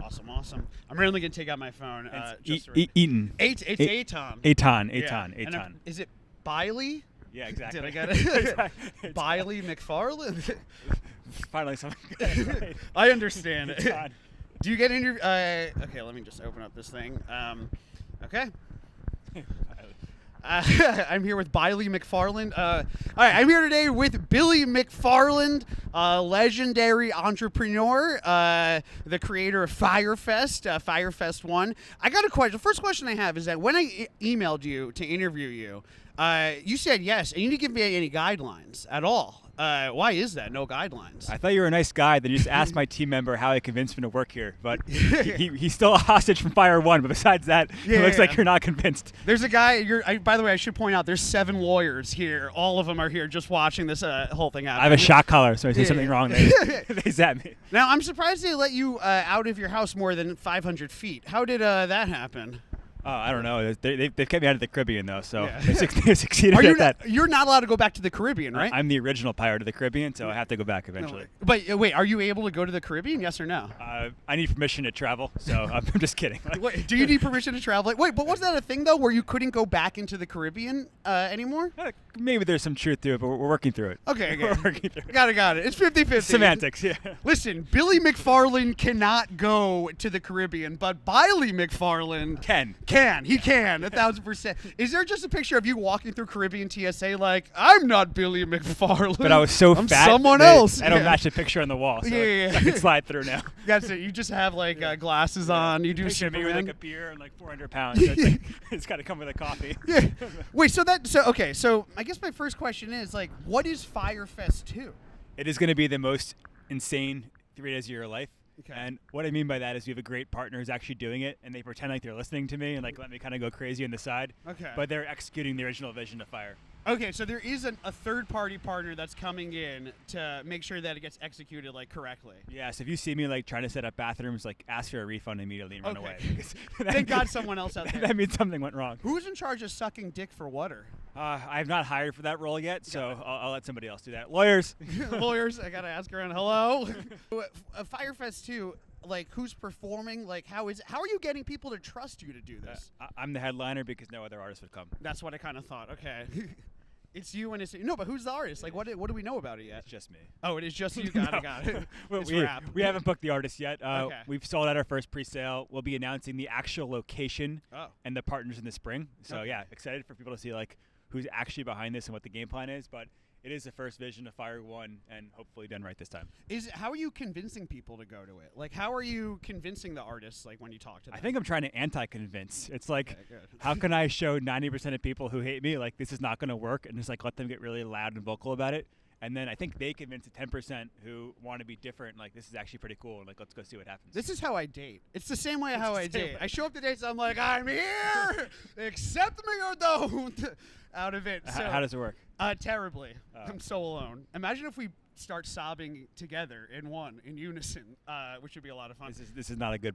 Awesome. I'm randomly going to take out my phone. Eaton. Aton. Aton. Is it Biley? Yeah, exactly. Did I get it? Biley McFarland? Finally something good. I understand it. Do you get interview? Okay, let me just open up this thing. Okay. I'm here with Biley McFarland. All right, I'm here today with Billy McFarland, legendary entrepreneur, the creator of Fyre Fest, Fyre Fest 1. I got a question. The first question I have is that when I emailed you to interview you, you said yes, and you didn't give me any guidelines at all. Why is that? No guidelines. I thought you were a nice guy. Then you just asked my team member how he convinced me to work here. But he's still a hostage from Fyre 1. But besides that, it looks like you're not convinced. There's a guy. By the way, I should point out there's 7 lawyers here. All of them are here just watching this whole thing happen. I have a shot collar, so I say something wrong. They zap me. Now, I'm surprised they let you out of your house more than 500 feet. How did that happen? Oh, I don't know. They've kept me out of the Caribbean, though, so they succeeded at that. You're not allowed to go back to the Caribbean, right? I'm the original pirate of the Caribbean, so I have to go back eventually. No, but wait, are you able to go to the Caribbean, yes or no? I need permission to travel, so I'm just kidding. Wait, do you need permission to travel? Wait, but wasn't that a thing, though, where you couldn't go back into the Caribbean anymore? Maybe there's some truth to it, but we're working through it. Okay. We're working through it. Got it. It's 50-50. Semantics, yeah. Listen, Billy McFarland cannot go to the Caribbean, but Biley McFarland can. He can. 1,000%. Is there just a picture of you walking through Caribbean TSA like, I'm not Billy McFarland. But I was so I'm fat. someone else. I don't match the picture on the wall, so I can slide through now. That's it. You just have like glasses on. You do picture me with like a beer and like 400 pounds. So it's got to come with a coffee. Yeah. Wait. So I guess my first question is like, what is Fyre Fest 2? It is going to be the most insane 3 days of your life. Okay. And what I mean by that is we have a great partner who's actually doing it, and they pretend like they're listening to me and like let me kind of go crazy on the side. Okay. But they're executing the original vision of Fyre. Okay, so there is a third-party partner that's coming in to make sure that it gets executed like correctly. Yeah, so if you see me like trying to set up bathrooms, like ask for a refund immediately and run away. Thank God someone else out there. That means something went wrong. Who's in charge of sucking dick for water? I have not hired for that role yet, so I'll let somebody else do that. Lawyers. Lawyers, I gotta ask around. Hello. Fyre Fest 2. Like, who's performing? Like, how are you getting people to trust you to do this? I'm the headliner because no other artist would come. That's what I kind of thought. Okay. It's you and it's no, but who's the artist? Like, what do we know about it yet? It's just me. Oh, it is just you. Got it. It's rap. We haven't booked the artist yet. Okay. We've sold out our first pre-sale. We'll be announcing the actual location and the partners in the spring. So yeah, excited for people to see like who's actually behind this and what the game plan is. But it is the first vision of Fyre 1 and hopefully done right this time. How are you convincing people to go to it? Like, how are you convincing the artists, like, when you talk to them? I think I'm trying to anti-convince. It's like, how can I show 90% of people who hate me, like, this is not going to work, and just, like, let them get really loud and vocal about it? And then I think they convince the 10% who want to be different, like, this is actually pretty cool, and, like, let's go see what happens. This is how I date. It's the same way how I date. I show up to dates, I'm like, I'm here! Accept me or don't! Out of it. So, how does it work? Terribly. I'm so alone. Imagine if we start sobbing together in unison, which would be a lot of fun. This is not a good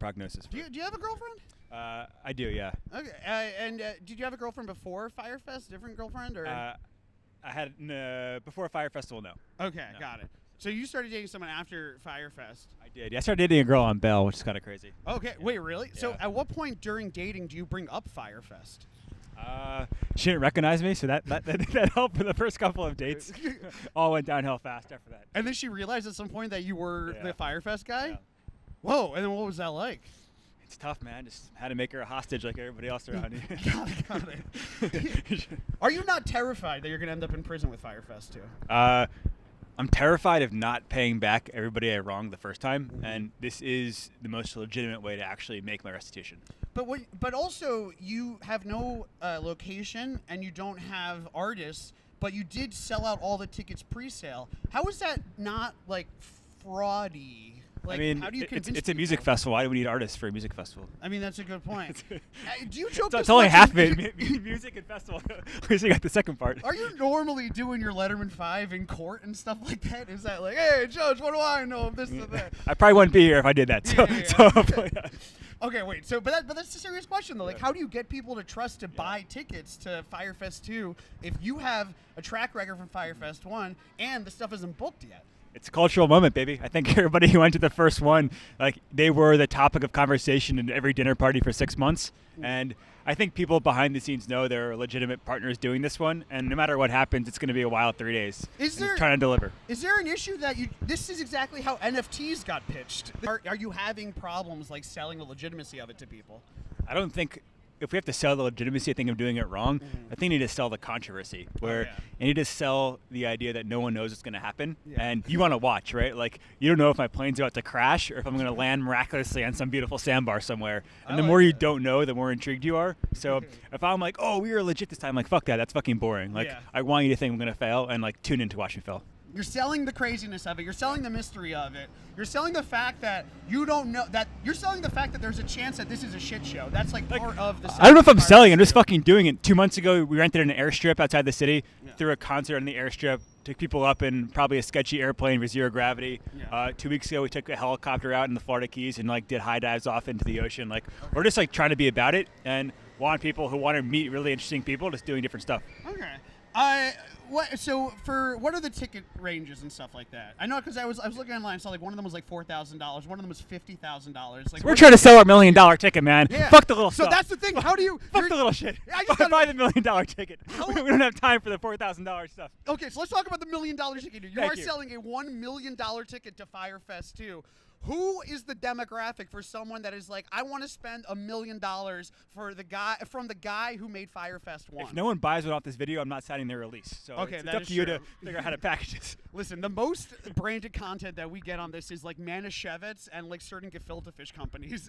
prognosis. Do you have a girlfriend? I do, yeah. Okay. And did you have a girlfriend before Fyre Fest? Different girlfriend, or? I had before Fyre Festival. No. Okay, no. Got it. So you started dating someone after Fyre Fest? I did. Yeah, I started dating a girl on Bell, which is kind of crazy. Okay. Yeah. Wait, really? Yeah. So at what point during dating do you bring up Fyre Fest? She didn't recognize me, so that helped for the first couple of dates. All went downhill fast after that. And then she realized at some point that you were the Fyre Fest guy? Yeah. Whoa, and then what was that like? It's tough, man. Just had to make her a hostage like everybody else around you. Got it. Are you not terrified that you're going to end up in prison with Fyre Fest too? I'm terrified of not paying back everybody I wronged the first time, and this is the most legitimate way to actually make my restitution. But also, you have no location, and you don't have artists, but you did sell out all the tickets pre-sale. How is that not, like, fraudy? Like, I mean, how do you convince it's a music festival. Why do we need artists for a music festival? I mean, that's a good point. Do you joke? It's only half of it. Music and festival. We got the second part. Are you normally doing your Letterman 5 in court and stuff like that? Is that like, hey, Judge, what do I know of this and that? I probably wouldn't be here if I did that. Yeah. Okay, wait. So, but that's a serious question though. Like, how do you get people to trust to buy tickets to Fyre Fest 2 if you have a track record from Fyre Fest 1 and the stuff isn't booked yet? It's a cultural moment, baby. I think everybody who went to the first one, like, they were the topic of conversation in every dinner party for 6 months. And I think people behind the scenes know there are legitimate partners doing this one, and no matter what happens, it's going to be a wild 3 days. Trying to deliver? Is there an issue that this is exactly how NFTs got pitched? Are you having problems like selling the legitimacy of it to people? I don't think. If we have to sell the legitimacy, I think I'm doing it wrong. I think you need to sell the controversy, where you need to sell the idea that no one knows what's going to happen, and you want to watch, right? Like, you don't know if my plane's about to crash or if I'm going to land miraculously on some beautiful sandbar somewhere. And the more you don't know, the more intrigued you are. So if I'm like, oh, we were legit this time, like, fuck that, that's fucking boring. Like, I want you to think I'm going to fail and, like, tune in to watch me fail. You're selling the craziness of it. You're selling the mystery of it. You're selling the fact that you don't know that. You're selling the fact that there's a chance that this is a shit show. That's like part of the. I don't know if I'm selling. I'm just fucking doing it. 2 months ago, we rented an airstrip outside the city, threw a concert on the airstrip, took people up in probably a sketchy airplane with zero gravity. 2 weeks ago, we took a helicopter out in the Florida Keys and like did high dives off into the ocean. Like, we're just like trying to be about it and want people who want to meet really interesting people just doing different stuff. Okay. What are the ticket ranges and stuff like that? I know because I was looking online, saw like one of them was like $4,000, one of them was $50,000. Like, we're trying to sell our $1 million ticket, man. Yeah. Fuck the little stuff. So that's the thing. How do you fuck the little shit? Buy the $1 million ticket. We don't have time for the $4,000 stuff. Okay, so let's talk about the $1 million ticket. You are selling a $1 million ticket to Fyre Fest 2. Who is the demographic for someone that is like, I want to spend $1 million for the guy who made Fyre Fest 1? If no one buys one off this video, I'm not signing their release. So it's up to you to figure out how to package this. Listen, the most branded content that we get on this is like Manischewitz and like certain gefilte fish companies.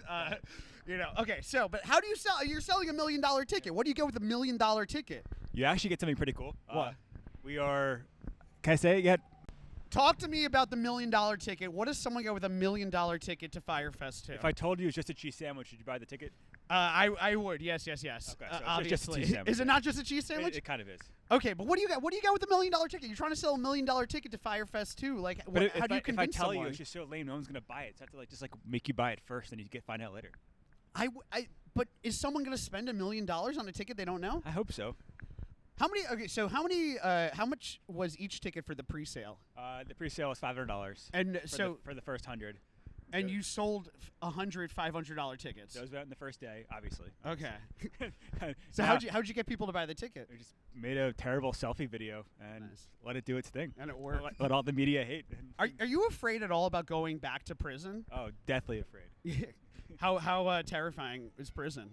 Okay. So, but how do you sell? You're selling $1 million ticket. What do you get with $1 million ticket? You actually get something pretty cool. What? We are. Can I say it yet? Talk to me about the $1 million ticket. What does someone get with $1 million ticket to Fyre Fest 2? If I told you it's just a cheese sandwich, would you buy the ticket? I would. Yes. Okay, so obviously. Just a cheese sandwich. Is it not just a cheese sandwich? It kind of is. Okay, but what do you got? What do you got with the $1 million ticket? You're trying to sell $1 million ticket to Fyre Fest 2. Like, how do you convince someone? If I tell you it's just so lame, no one's gonna buy it. So I have to just make you buy it first, and you find out later. But is someone gonna spend $1 million on a ticket they don't know? I hope so. How many? Okay, so how much was each ticket for the pre-sale? The pre-sale was $500. And for the first 100. And you sold 100 $500 tickets. Those went in the first day, obviously. Okay. So how'd you get people to buy the ticket? We just made a terrible selfie video and let it do its thing. And it worked. Let all the media hate. Are you afraid at all about going back to prison? Oh, deathly afraid. How terrifying is prison?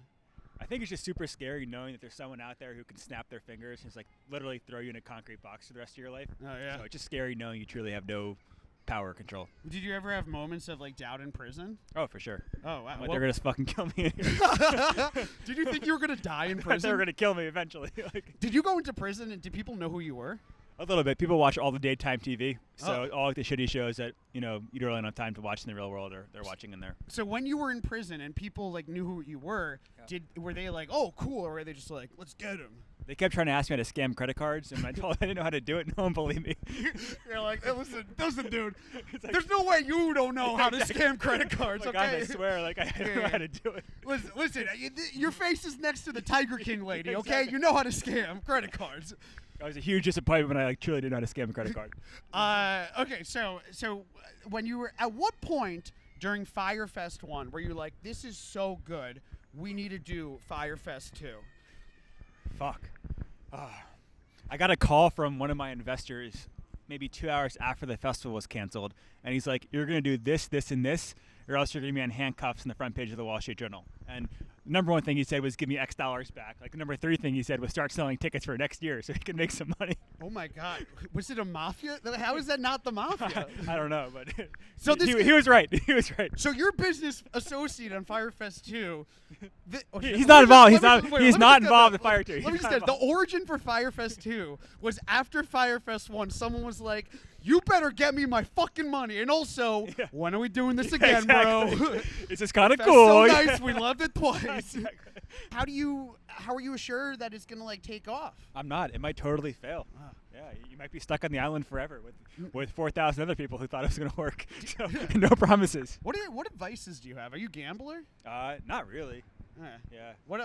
I think it's just super scary knowing that there's someone out there who can snap their fingers and just literally throw you in a concrete box for the rest of your life. Oh yeah. So it's just scary knowing you truly have no power or control. Did you ever have moments of doubt in prison? Oh, for sure. Oh wow. They're gonna fucking kill me. Did you think you were gonna die in prison? They were gonna kill me eventually. Did you go into prison and did people know who you were? A little bit. People watch all the daytime TV, so all the shitty shows that you don't really have time to watch in the real world, or they're watching in there. So when you were in prison and people knew who you were, were they like, oh cool, or were they just like, let's get him? They kept trying to ask me how to scam credit cards, and I told them I didn't know how to do it. No one believed me. You're like, hey, listen, dude. There's no way you don't know how to scam credit cards. Okay, God, I swear, I don't know how to do it. Listen, your face is next to the Tiger King lady. Okay, exactly. You know how to scam credit cards. It was a huge disappointment when I truly didn't know how to scam a credit card. Okay, so when you were at what point during Fyre Fest 1 were you like, this is so good, we need to do Fyre Fest 2? Fuck. I got a call from one of my investors maybe 2 hours after the festival was canceled, and he's like, you're going to do this, this, and this, or else you're going to be on handcuffs in the front page of the Wall Street Journal. And the number one thing he said was give me X dollars back. The number 3 thing he said was start selling tickets for next year so he can make some money. Oh my God. Was it a mafia? How is that not the mafia? I don't know, but so he was right. He was right. So your business associate on Fyre Fest 2, he's not involved. He's not involved in Fyre 2. Let me just say, the origin for Fyre Fest 2 was after Fyre Fest 1, someone was like, you better get me my fucking money. And also, when are we doing this again, exactly. bro? It's just kind of cool. So nice. We loved it twice. Exactly. How are you assured that it's going to take off? I'm not. It might totally fail. Yeah, you might be stuck on the island forever with 4,000 other people who thought it was going to work. So, no promises. What advices do you have? Are you a gambler? Not really. Yeah. What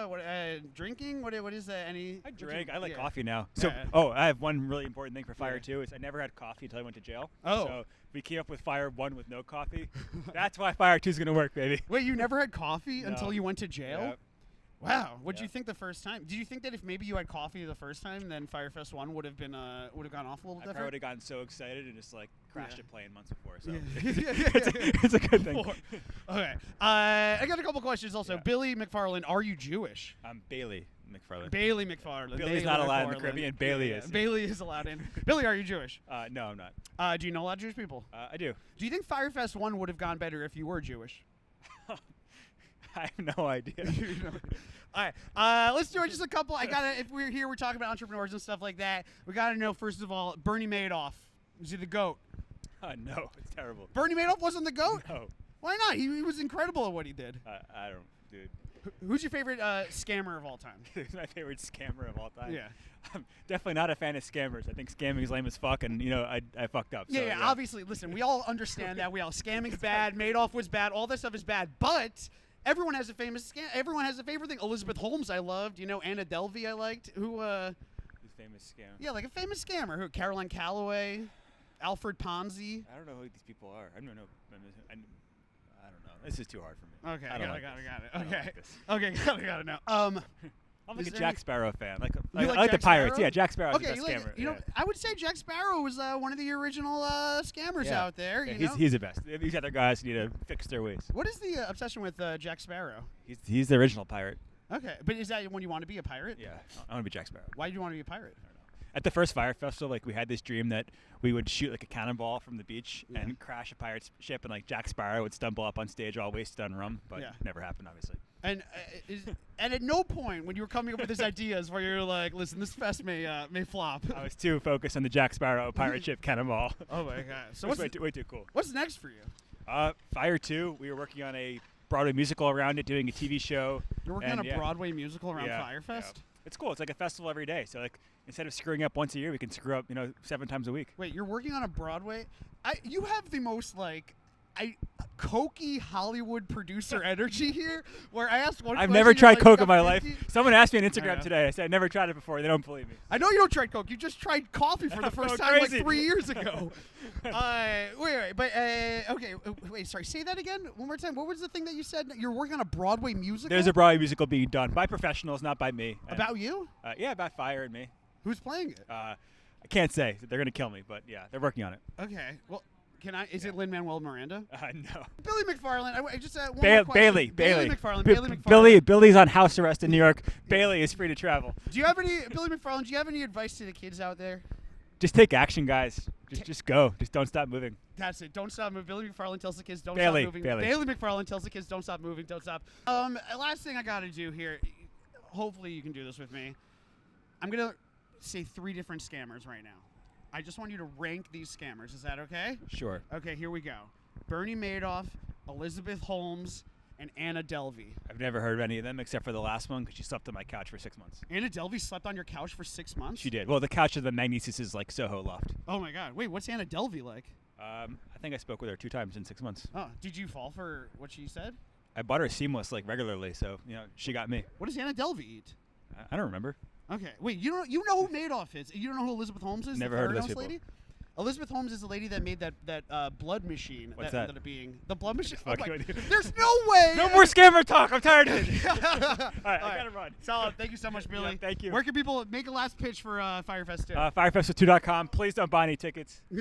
drinking? What is any? I drink. I like yeah. coffee now. So, Yeah. I have one really important thing for Fyre Yeah. too. Is I never had coffee until I went to jail. Oh. So we came up with Fyre 1 with no coffee. That's why Fyre 2 is gonna work, baby. Wait, you never had coffee No. until you went to jail? Yep. Wow. What did you Yep. think the first time? Did you think that if maybe you had coffee the first time, then Fyre Fest 1 would have gone off a little I probably different? would have gotten so excited and just like crashed Yeah. a plane months before. So Yeah. it's a good thing. Okay. I got a couple questions also. Yeah. Billy McFarland, are you Jewish? I'm Bailey McFarland. Bailey McFarland. Billy's Bailey not allowed in the McFarland. Caribbean. Bailey is. Bailey is allowed in. Billy, are you Jewish? No, I'm not. Do you know a lot of Jewish people? I do. Do you think Fyre Fest 1 would have gone better if you were Jewish? I have no idea. All right, let's do it. Just a couple. If we're here, we're talking about entrepreneurs and stuff like that. We gotta know first of all, Bernie Madoff. Was he the GOAT? No, it's terrible. Bernie Madoff wasn't the GOAT? No. Why not? He was incredible at what he did. I don't, dude. Who's your favorite scammer of all time? He's my favorite scammer of all time. Yeah. I'm definitely not a fan of scammers. I think scamming is lame as fuck, and I fucked up. Yeah, so, yeah. Obviously, listen, we all understand that. Scamming's bad. Madoff was bad. All that stuff is bad. But everyone has a famous scam. Everyone has a favorite thing. Elizabeth Holmes, I loved. Anna Delvey, I liked. Who's famous scam? Yeah, like a famous scammer. Who? Caroline Calloway, Alfred Ponzi. I don't know who these people are. I don't know. I don't know. This is too hard for me. Okay, I got don't it. like Okay, this. okay, got it now. I'm like Is a there Jack any- Sparrow fan. You I like like the Jack Pirates. Sparrow? Yeah, Jack Sparrow's Okay, the best scammer. you know, I would say Jack Sparrow was one of the original scammers Yeah. out there. Yeah, You know? he's the best. These other guys need to fix their ways. What is the obsession with Jack Sparrow? He's the original pirate. Okay, but is that when you want to be a pirate? Yeah, I want to be Jack Sparrow. Why do you want to be a pirate? At the first Fyre Festival, we had this dream that we would shoot like a cannonball from the beach Yeah. and crash a pirate ship, and like Jack Sparrow would stumble up on stage all wasted on rum, but Yeah. never happened, obviously. And and at no point when you were coming up with these ideas where you're like, listen, this fest may flop. I was too focused on the Jack Sparrow pirate ship cannonball. Oh my god! So It was way too cool. what's next for you? Fyre 2, we were working on a Broadway musical around it, doing a TV show. You're working on and a Broadway musical around Fyre Fest. Yeah. It's cool. It's like a festival every day. So like instead of screwing up once a year, we can screw up 7 times a week. Wait, you're working on a Broadway? You have the most cokey Hollywood producer energy here. Where I asked one. I've question, never you're tried like, Coke you in my got life. 50? Someone asked me on I Instagram know. today. I said I never tried it before. They don't believe me. I know you don't try Coke. You just tried coffee for the I'm first going time crazy. like 3 years ago. Wait. Sorry. Say that again one more time. What was the thing that you said? You're working on a Broadway musical. There's a Broadway musical being done by professionals, not by me. And, about you. yeah, about Fyre and me. Who's playing it? I can't say. They're gonna kill me, but yeah, they're working on it. Okay. Well, can I? Is it Lin-Manuel Miranda? No. Billy McFarland. I just one more question. Bailey McFarland. B- Bailey McFarland. Billy's on house arrest in New York. Bailey is free to travel. Do you have any Billy McFarland? Do you have any advice to the kids out there? Just take action, guys. Just go. Just don't stop moving. That's it. Don't stop moving. Billy McFarland tells the kids don't Bailey, stop moving. Bailey. McFarland tells the kids don't stop moving. Don't stop. Last thing I got to do here. Hopefully you can do this with me. I'm gonna say 3 different scammers right now. I just want you to rank these scammers. Is that okay? Sure. Okay, here we go. Bernie Madoff, Elizabeth Holmes, and Anna Delvey. I've never heard of any of them except for the last one because she slept on my couch for 6 months. Anna Delvey slept on your couch for 6 months? She did. Well, the couch of the Magnesis' like Soho loft. Oh my god. Wait, what's Anna Delvey like? I think I spoke with her 2 times in 6 months. Oh, did you fall for what she said? I bought her seamless like regularly, so she got me. What does Anna Delvey eat? I don't remember. Okay, wait. You know who Madoff is? You don't know who Elizabeth Holmes is? Never the heard of those Theranos people. lady? Elizabeth Holmes is the lady that made that blood machine. What's that? that? Ended up being the blood machine. Fuck you. There's no way. No more scammer talk. I'm tired of it. All right, I gotta run. Solid. Thank you so much, Billy. Yeah, thank you. Where can people make a last pitch for Fyre Fest 2? Firefest2.com. Please don't buy any tickets.